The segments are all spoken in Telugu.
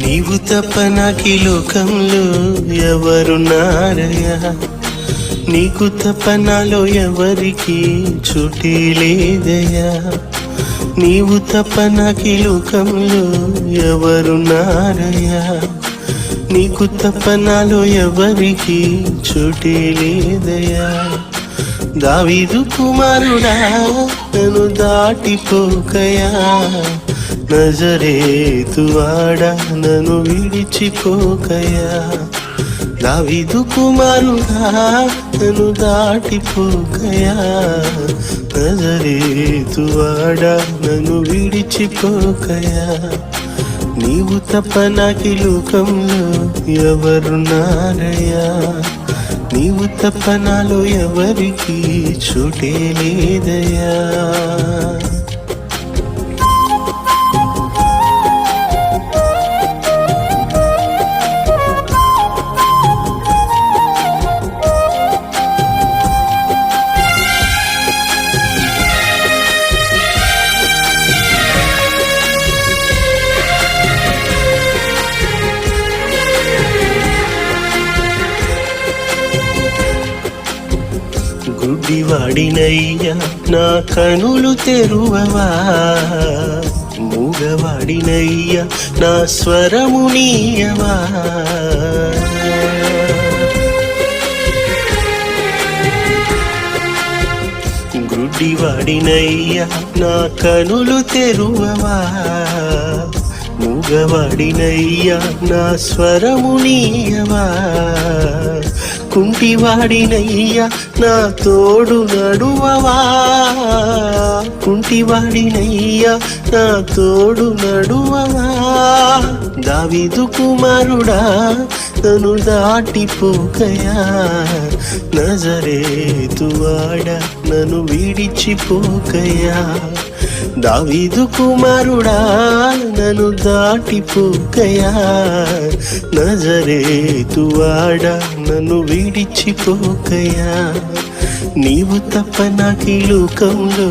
నీవు తప్ప నాకీ లోకంలో ఎవరున్నారయ్యా, నీకు తప్ప నాలో ఎవరికి చోటే లేదయ్యా. నీవు తప్ప నాకీ లోకంలో ఎవరున్నారయ్యా, నీకు తప్ప నాలో ఎవరికి చోటే లేదయ్యా. దావీదు కుమారుడా నన్ను దాటిపోకయా, నజరేతు వాడా నన్ను విడిచిపోకయా. దావీదు కుమారుడా నన్ను దాటిపోకయా, నజరేతు వాడా నన్ను విడిచిపోకయా. నీవు తప్ప నాకీ లోకంలో ఎవరున్నారయ్యా, నీవు తప్ప నాలో ఎవరికి చోటే లేదయ్యా. గుడ్డివాడినయ్యా నా కనులు తెరువవా, మూగవాడినయ్యా నా స్వరము నీయవా. గుడ్డివాడినయ్యా నా కనులు తెరువవా, మూగవాడినయ్యా నా స్వరము నీయవా. కుంటివాడినయ్యా నా తోడు నడువవా, కుంటివాడినయ్యా నా తోడు నడువవా. దావీదు కుమారుడా నన్ను దాటిపోకయా, నజరేతు వాడా నన్ను విడిచిపోకయా. దావీదు కుమారుడా నన్ను దాటిపోకయా, నజరేతు వాడా నన్ను విడిచిపోకయా. నీవు తప్ప నాకీ లోకంలో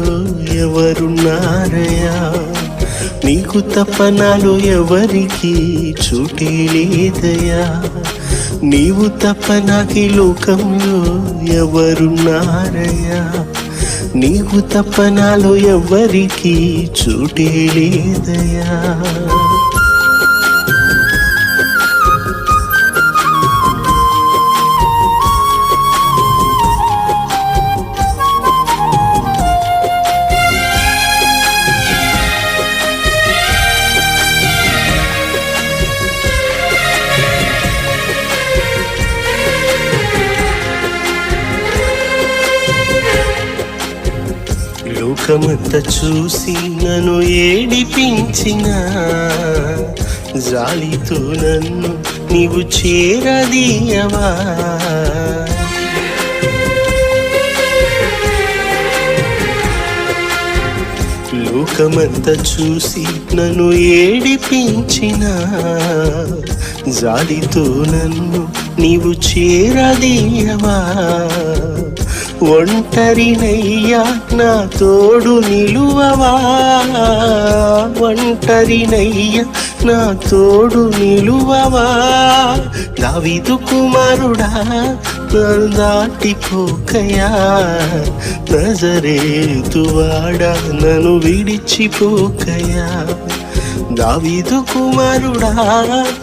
ఎవరున్నారయ్యా, నీకు తప్ప నాలో ఎవరికి చోటే లేదయ్యా. నీవు తప్ప నాకీ లోకంలో ఎవరున్నారయ్యా, నీవు తప్ప నాలో ఎవరికి చోటే లేదయ్యా. లోకమంతా చూసి నన్ను ఏడిపించిన జాలితో నన్ను నీవు చేరదీయవా. లోకమంతా చూసి నన్ను ఏడిపించిన జాలితో నన్ను నీవు చేరదీయవా. ఒంటరినయ్యా నా తోడు నిలువవా, ఒంటరినయ్యా నా తోడు నిలువవా. దావీదు కుమారుడా నన్ను దాటిపోకయా, నజరేతు వాడా నన్ను విడిచిపోకయా. దావీదు కుమారుడా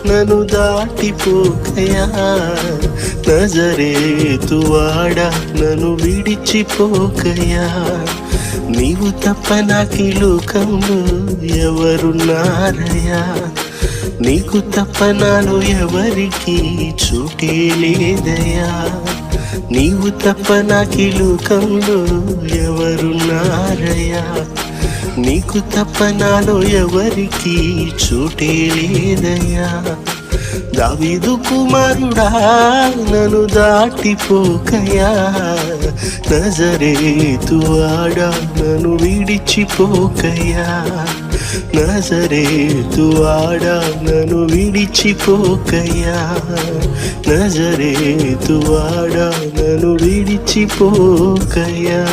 నన్ను దాటిపోకయా, నజరేతు వాడా నన్ను విడిచిపోకయా. నీవు తప్ప నాకీ లోకంలో ఎవరున్నారయ్యా, నీకు తప్ప నాలో ఎవరికి చోటే లేదయ్యా. నీవు తప్ప నాకీ లోకంలో ఎవరున్నారయ్యా, నీకు తప్ప నాలో ఎవరికి చోటే లేదయ్యా. దావీదు కుమారుడా నన్ను దాటిపోకయా, నజరేతు వాడా నన్ను విడిచిపోకయా. నజరేతు వాడా నన్ను విడిచిపోకయా, నజరేతు వాడా నన్ను విడిచిపోకయా.